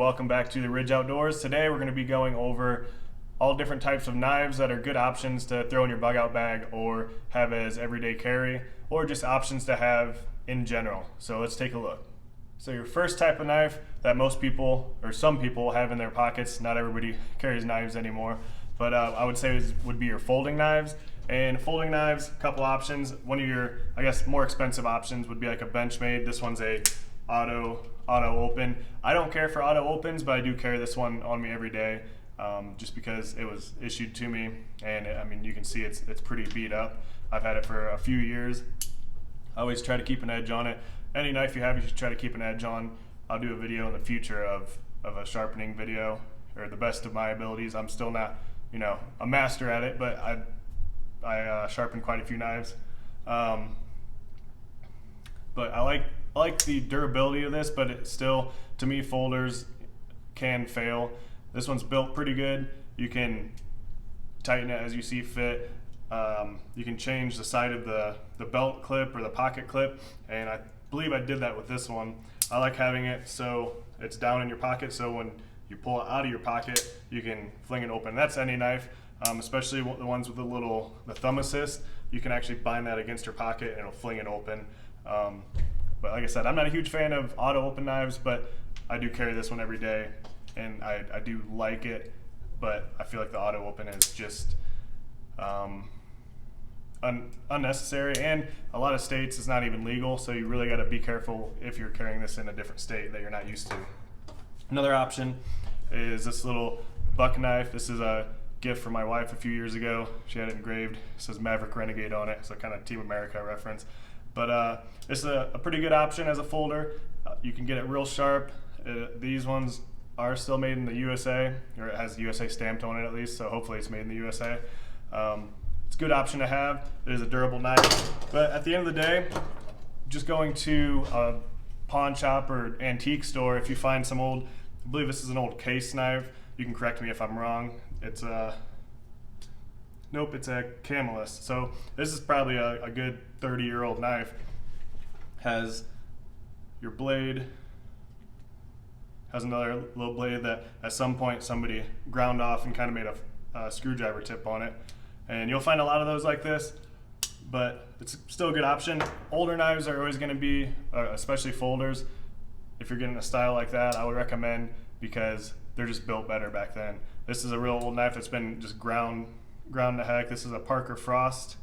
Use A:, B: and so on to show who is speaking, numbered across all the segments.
A: welcome back to the Ridge Outdoors. Today we're going to be going over all different types of knives that are good options to throw in your bug out bag or have as everyday carry, or just options to have in general. So let's take a look. So your first type of knife that most people, or some people, have in their pockets, not everybody carries knives anymore, but I would say would be your folding knives. And folding knives, a couple options. One of your, I guess, more expensive options would be like a Benchmade. This one's a auto open. I don't care for auto opens, but I do carry this one on me every day, just because it was issued to me, and I mean, you can see it's pretty beat up. I've had it for a few years. I always try to keep an edge on it. Any knife you have, you should try to keep an edge on. I'll do a video in the future of a sharpening video, or the best of my abilities. I'm still not, a master at it, but I sharpen quite a few knives. But I like the durability of this, but it still, to me, folders can fail. This one's built pretty good. You can tighten it as you see fit. You can change the side of the belt clip or the pocket clip, and I believe I did that with this one. I like having it so it's down in your pocket, so when you pull it out of your pocket, you can fling it open. That's any knife, especially the ones with the thumb assist. You can actually bind that against your pocket and it'll fling it open. But like I said, I'm not a huge fan of auto open knives, but I do carry this one every day, and I do like it, but I feel like the auto open is just unnecessary, and a lot of states it's not even legal, so you really got to be careful if you're carrying this in a different state that you're not used to. Another option is this little buck knife. This is a gift from my wife a few years ago. She had it engraved. It says Maverick Renegade on it, so kind of Team America reference. But this is a pretty good option as a folder. You can get it real sharp. These ones are still made in the USA, or it has USA stamped on it at least, so hopefully it's made in the USA. It's a good option to have. It is a durable knife. But at the end of the day, just going to a pawn shop or antique store, if you find some old, I believe this is an old case knife, you can correct me if I'm wrong. Nope, it's a Camelist. So this is probably a good 30-year-old knife. Has your blade, has another little blade that at some point somebody ground off and kind of made a screwdriver tip on it. And you'll find a lot of those like this, but it's still a good option. Older knives are always going to be, especially folders, if you're getting a style like that, I would recommend, because they're just built better back then. This is a real old knife that's been just ground to heck. This is a Parker Frost.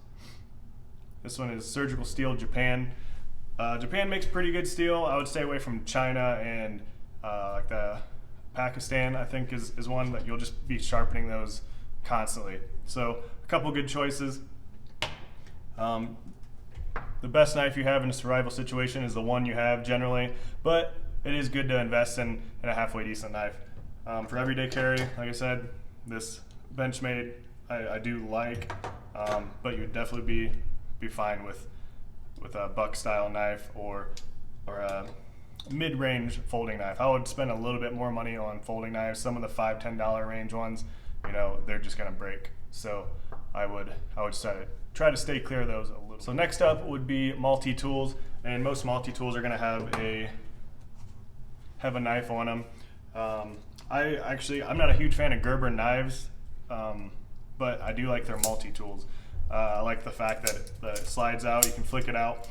A: This one is surgical steel, Japan. Japan makes pretty good steel. I would stay away from China and like the Pakistan, I think is one that you'll just be sharpening those constantly. So a couple good choices. The best knife you have in a survival situation is the one you have generally, but it is good to invest in a halfway decent knife. For everyday carry, like I said, this Benchmade I do like, but you'd definitely be fine with a buck style knife or a mid-range folding knife. I would spend a little bit more money on folding knives. Some of the $5–10 range ones, they're just gonna break. So I would try to stay clear of those a little. So next up would be multi-tools, and most multi-tools are gonna have a knife on them. I'm not a huge fan of Gerber knives, but I do like their multi-tools. I like the fact that it slides out, you can flick it out,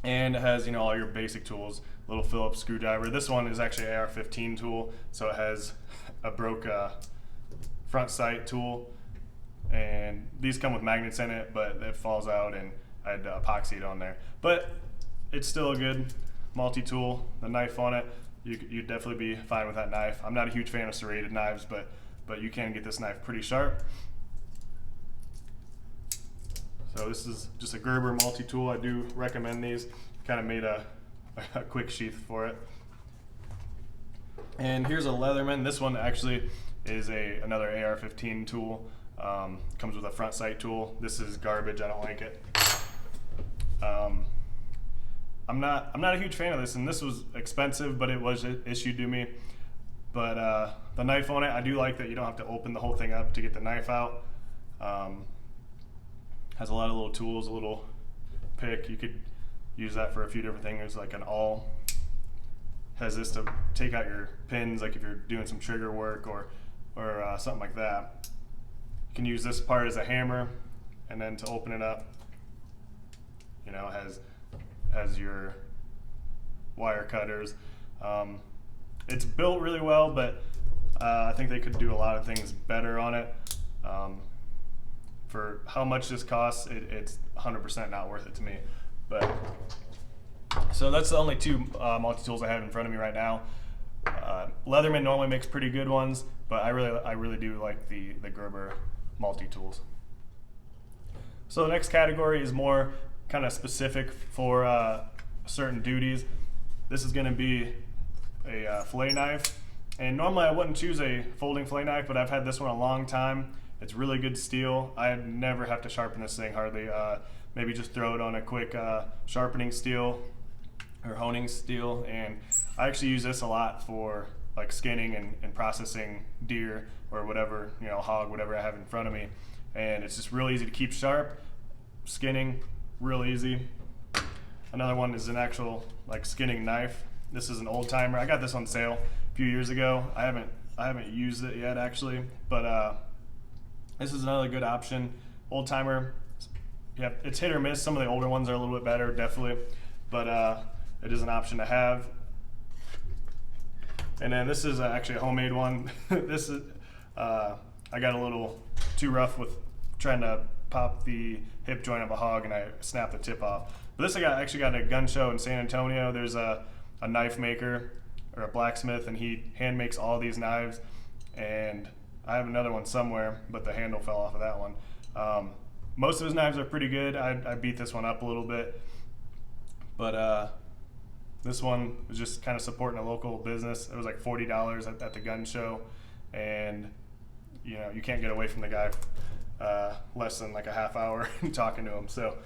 A: and it has all your basic tools, little Phillips screwdriver. This one is actually an AR-15 tool, so it has a broke front sight tool, and these come with magnets in it, but it falls out, and I had epoxied on there. But it's still a good multi-tool. The knife on it, you'd definitely be fine with that knife. I'm not a huge fan of serrated knives, but you can get this knife pretty sharp. So this is just a Gerber multi-tool. I do recommend these. Kind of made a quick sheath for it. And here's a Leatherman. This one actually is another AR-15 tool. Comes with a front sight tool. This is garbage. I don't like it. I'm not a huge fan of this, and this was expensive, but it was issued to me. But the knife on it, I do like that you don't have to open the whole thing up to get the knife out. Has a lot of little tools, a little pick. You could use that for a few different things, like an awl. has this to take out your pins, like if you're doing some trigger work or something like that. You can use this part as a hammer, and then to open it up, you know, it has your wire cutters. It's built really well, but I think they could do a lot of things better on it. For how much this costs, it's 100% not worth it to me. But so that's the only two multi-tools I have in front of me right now. Leatherman normally makes pretty good ones, but I really do like the Gerber multi-tools. So the next category is more kind of specific for certain duties. This is going to be a fillet knife, and normally I wouldn't choose a folding fillet knife, but I've had this one a long time. It's really good steel. I never have to sharpen this thing hardly. Maybe just throw it on a quick sharpening steel or honing steel, and I actually use this a lot for like skinning and processing deer or whatever, you know, hog, whatever I have in front of me. And it's just real easy to keep sharp. Skinning, real easy. Another one is an actual like skinning knife. This is an old timer. I got this on sale a few years ago. I haven't used it yet actually, but this is another good option. Old timer. Yeah, it's hit or miss. Some of the older ones are a little bit better, definitely, but it is an option to have. And then this is actually a homemade one. This is I got a little too rough with trying to pop the hip joint of a hog, and I snapped the tip off. But this I actually got at a gun show in San Antonio. There's a knife maker or a blacksmith, and he hand makes all these knives. And I have another one somewhere, but the handle fell off of that one. Most of his knives are pretty good. I beat this one up a little bit, but this one was just kind of supporting a local business. It was like $40 at the gun show, and you know, you can't get away from the guy less than like a half hour talking to him. So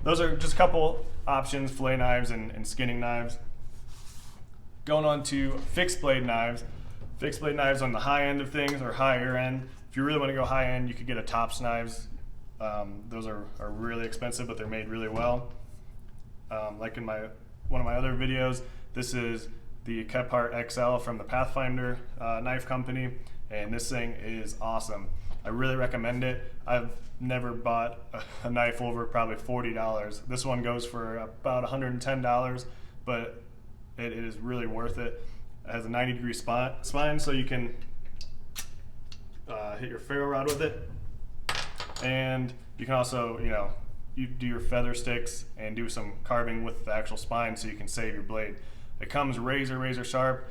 A: those are just a couple options: fillet knives and skinning knives. Going on to fixed blade knives. Fixed blade knives on the high end of things, or higher end. If you really want to go high end, you could get a Tops knives. Those are really expensive, but they're made really well. Like in one of my other videos, this is the Kephart XL from the Pathfinder knife company, and this thing is awesome. I really recommend it. I've never bought a knife over probably $40. This one goes for about $110, but it is really worth it. It has a 90-degree spine, so you can hit your ferro rod with it, and you can also, you know, you do your feather sticks and do some carving with the actual spine, so you can save your blade. It comes razor sharp.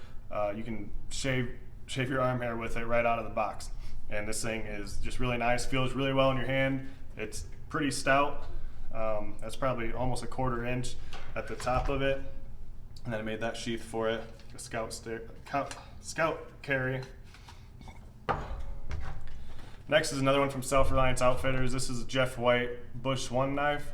A: You can shave your arm hair with it right out of the box, and this thing is just really nice. Feels really well in your hand. It's pretty stout. That's probably almost a 1/4 inch at the top of it, and then I made that sheath for it. Scout carry. Next is another one from Self-Reliance Outfitters. This is a Jeff White Bush 1 knife,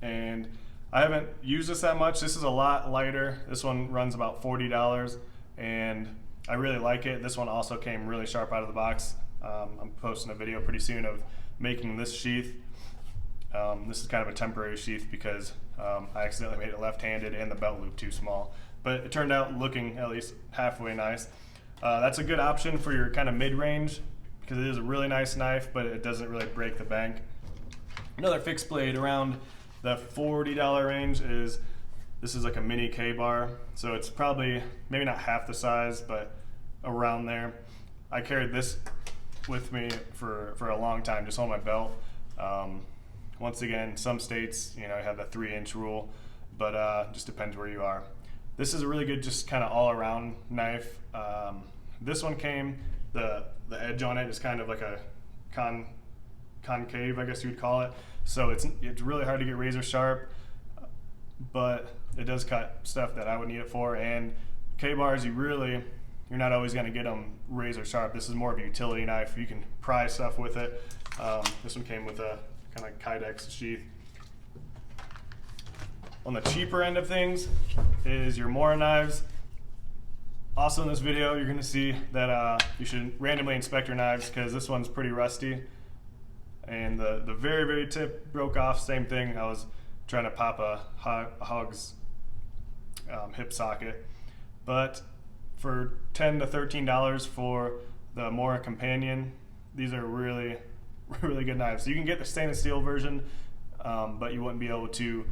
A: and I haven't used this that much. This is a lot lighter. This one runs about $40, and I really like it. This one also came really sharp out of the box. I'm posting a video pretty soon of making this sheath. This is kind of a temporary sheath because I accidentally made it left-handed and the belt loop too small. But it turned out looking at least halfway nice. That's a good option for your kind of mid-range because it is a really nice knife, but it doesn't really break the bank. Another fixed blade around the $40 range is, this is like a mini K-bar. So it's probably maybe not half the size, but around there. I carried this with me for a long time, just on my belt. Once again, some states, you know, have the 3-inch rule, but just depends where you are. This is a really good, just kind of all-around knife. This one came, the edge on it is kind of like a concave, I guess you would call it. So it's really hard to get razor sharp, but it does cut stuff that I would need it for. And K-bars, you're not always going to get them razor sharp. This is more of a utility knife. You can pry stuff with it. This one came with a kind of Kydex sheath. On the cheaper end of things is your Mora knives. Also in this video, you're going to see that you should randomly inspect your knives because this one's pretty rusty. And the very tip broke off. Same thing. I was trying to pop a hog's hip socket. But for $10 to $13 for the Mora Companion, these are really, really good knives. So you can get the stainless steel version, but you wouldn't be able to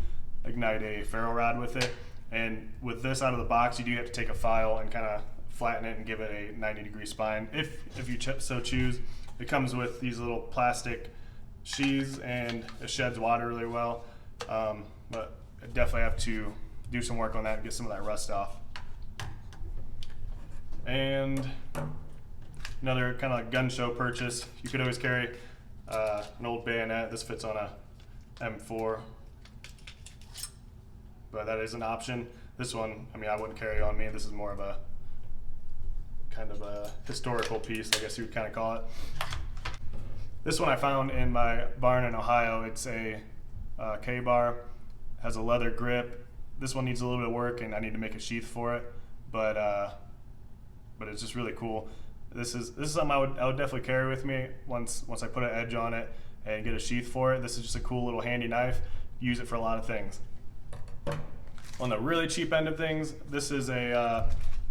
A: ignite a ferro rod with it. And with this out of the box, you do have to take a file and kind of flatten it and give it a 90-degree spine if you so choose. It comes with these little plastic sheaths and it sheds water really well, but I definitely have to do some work on that and get some of that rust off. And another kind of like gun show purchase, you could always carry an old bayonet. This fits on a M4, but that is an option. This one, I mean, I wouldn't carry on me. This is more of a kind of a historical piece, I guess you would kind of call it. This one I found in my barn in Ohio. It's a K-bar, has a leather grip. This one needs a little bit of work and I need to make a sheath for it, but it's just really cool. This is something I would definitely carry with me once I put an edge on it and get a sheath for it. This is just a cool little handy knife. Use it for a lot of things. On the really cheap end of things, this is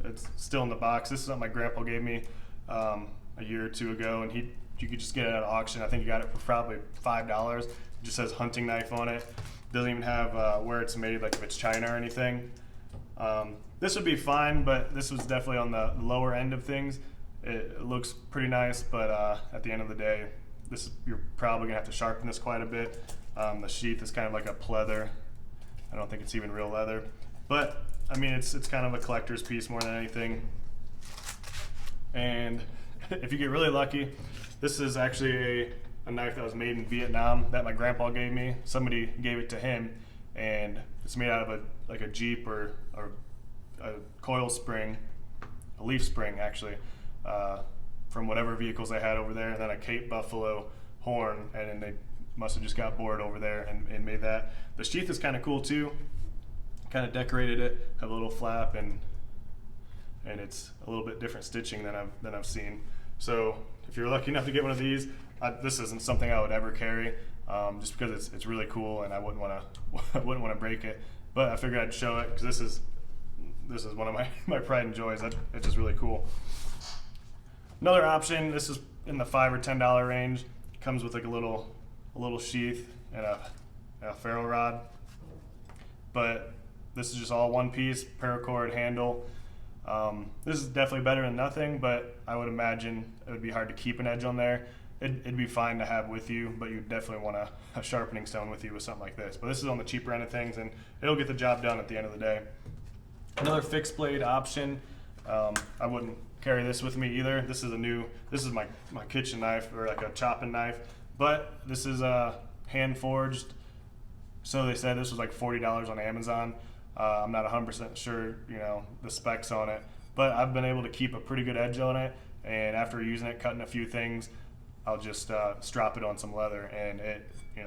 A: it's still in the box. This is something my grandpa gave me a year or two ago, and you could just get it at an auction. I think he got it for probably $5. It just says hunting knife on it. Doesn't even have where it's made, like if it's China or anything. This would be fine, but this was definitely on the lower end of things. It looks pretty nice, but at the end of the day, you're probably gonna have to sharpen this quite a bit. The sheath is kind of like a pleather. I don't think it's even real leather, but I mean, it's kind of a collector's piece more than anything. And if you get really lucky, this is actually a knife that was made in Vietnam that my grandpa gave me. Somebody gave it to him, and it's made out of a Jeep or a coil spring, a leaf spring actually, from whatever vehicles they had over there, and then a Cape Buffalo horn, and then they must have just got bored over there and made that. The sheath is kind of cool too. Kind of decorated it, have a little flap, and it's a little bit different stitching than I've seen. So if you're lucky enough to get one of these, this isn't something I would ever carry, just because it's really cool and I wouldn't want to break it. But I figured I'd show it because this is one of my pride and joys. It's just really cool. Another option, this is in the $5 or $10 range. It comes with like a little sheath and a ferro rod, but this is just all one piece, paracord handle. This is definitely better than nothing, but I would imagine it would be hard to keep an edge on there. It'd be fine to have with you, but you definitely want a sharpening stone with you with something like this. But this is on the cheaper end of things, and it'll get the job done at the end of the day. Another fixed blade option, I wouldn't carry this with me either. This is my kitchen knife, or like a chopping knife, but this is hand forged. So they said this was like $40 on Amazon. I'm not 100% sure, the specs on it, but I've been able to keep a pretty good edge on it. And after using it, cutting a few things, I'll just strop it on some leather, and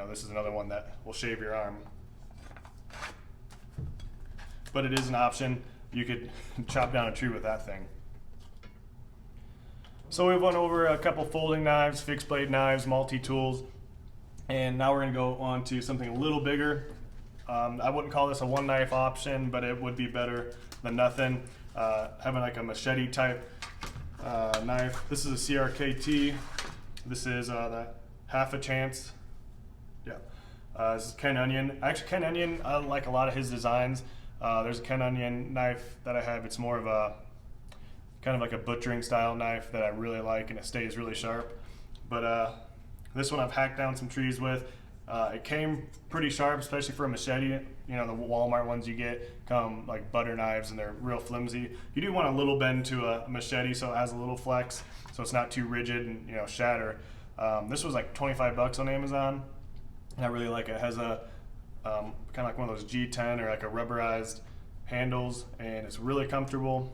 A: this is another one that will shave your arm. But it is an option. You could chop down a tree with that thing. So we've went over a couple folding knives, fixed blade knives, multi-tools, and now we're going to go on to something a little bigger. I wouldn't call this a one knife option, but it would be better than nothing. Having like a machete type knife. This is a CRKT. This is the Half a Chance. Yeah. This is Ken Onion. Actually, Ken Onion, I like a lot of his designs. There's a Ken Onion knife that I have. It's more of a kind of like a butchering style knife that I really like, and it stays really sharp. But this one I've hacked down some trees with. It came pretty sharp, especially for a machete. The Walmart ones you get come like butter knives, and they're real flimsy. You do want a little bend to a machete, so it has a little flex, so it's not too rigid and shatter. This was like $25 on Amazon, and I really like it. It has a kind of like one of those G10 or like a rubberized handles, and it's really comfortable.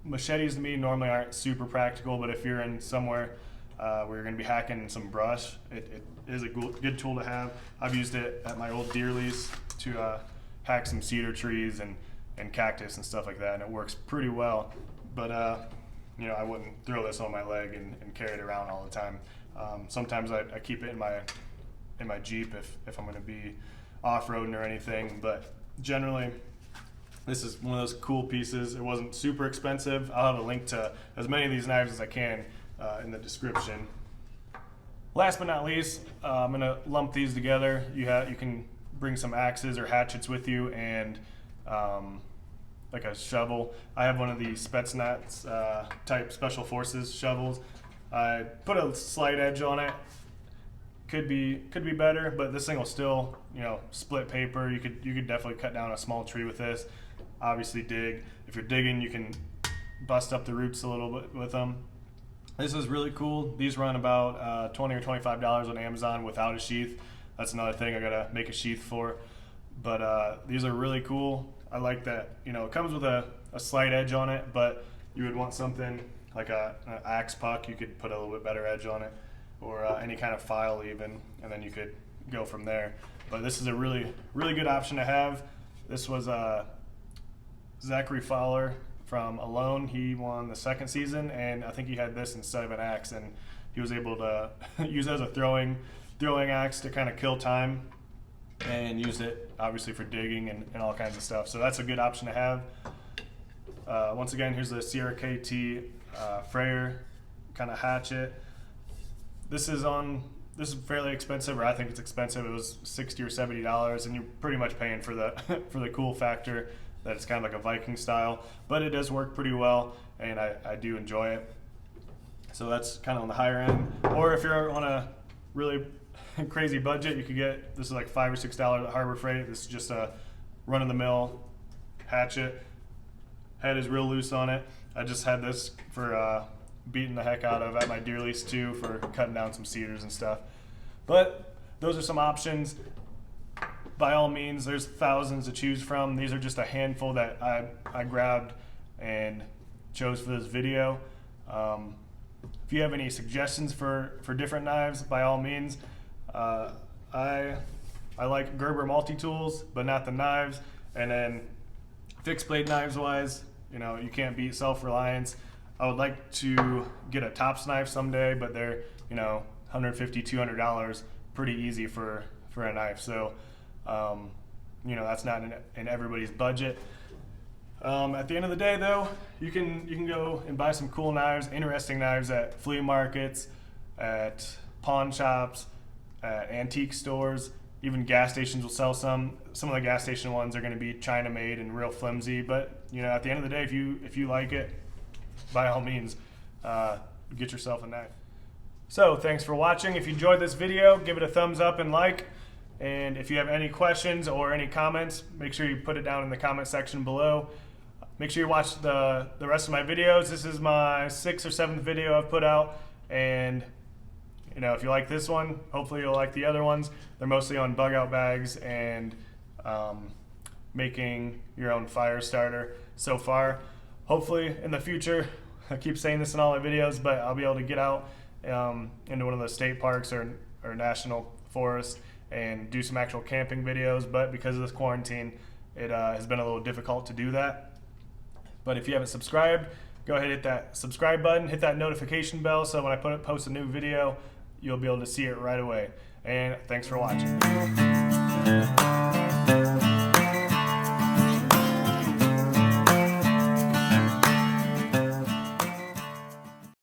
A: Machetes to me normally aren't super practical, but if you're in somewhere where you're going to be hacking some brush, it is a good tool to have. I've used it at my old deer lease to hack some cedar trees and cactus and stuff like that, and it works pretty well. But I wouldn't throw this on my leg and carry it around all the time. Sometimes I keep it in my Jeep if I'm going to be off-roading or anything, but generally This is one of those cool pieces. It wasn't super expensive. I'll have a link to as many of these knives as I can in the description. Last but not least, I'm gonna lump these together. You can bring some axes or hatchets with you and like a shovel. I have one of the Spetsnaz type special forces shovels. I put a slight edge on it. Could be better, but this thing will still, split paper. You could definitely cut down a small tree with this. Obviously dig. If you're digging, you can bust up the roots a little bit with them. This is really cool. These run about $20 or $25 on Amazon without a sheath. That's another thing I gotta make a sheath for. But these are really cool. I like that, it comes with a slight edge on it, but you would want something like an axe puck. You could put a little bit better edge on it, or any kind of file even, and then you could go from there. But this is a really, really good option to have. This was Zachary Fowler from Alone. He won the second season, and I think he had this instead of an axe, and he was able to use it as a throwing axe to kind of kill time, and use it obviously for digging and all kinds of stuff. So that's a good option to have. Once again, here's the CRKT Freyer kind of hatchet. This is fairly expensive, or I think it's expensive. It was $60 or $70, and you're pretty much paying for the for the cool factor that it's kind of like a Viking style, but it does work pretty well, and I do enjoy it. So that's kind of on the higher end. Or if you're on a really crazy budget, you could get, this is like $5 or $6 at Harbor Freight. This is just a run-of-the-mill hatchet. Head is real loose on it. I just had this for beating the heck out of at my deer lease too, for cutting down some cedars and stuff. But those are some options. By all means, there's thousands to choose from. These are just a handful that I grabbed and chose for this video. If you have any suggestions for different knives, by all means. I like Gerber multi-tools, but not the knives. And then fixed blade knives wise, you can't beat Self-Reliance. I would like to get a Tops knife someday, but they're $150, $200, pretty easy for a knife. So that's not in everybody's budget. At the end of the day, though, you can go and buy some cool knives, interesting knives at flea markets, at pawn shops, at antique stores. Even gas stations will sell some. Some of the gas station ones are going to be China made and real flimsy, but at the end of the day, if you like it, by all means, get yourself a knife. So thanks for watching. If you enjoyed this video, give it a thumbs up and like. And if you have any questions or any comments, make sure you put it down in the comment section below. Make sure you watch the rest of my videos. This is my 6th or 7th video I've put out, and if you like this one, hopefully you'll like the other ones. They're mostly on bug out bags and making your own fire starter so far. Hopefully in the future, I keep saying this in all my videos, but I'll be able to get out into one of the state parks or national forests and do some actual camping videos. But because of this quarantine, it has been a little difficult to do that. But if you haven't subscribed, go ahead and hit that subscribe button, hit that notification bell, so when I post a new video, you'll be able to see it right away. And thanks for watching.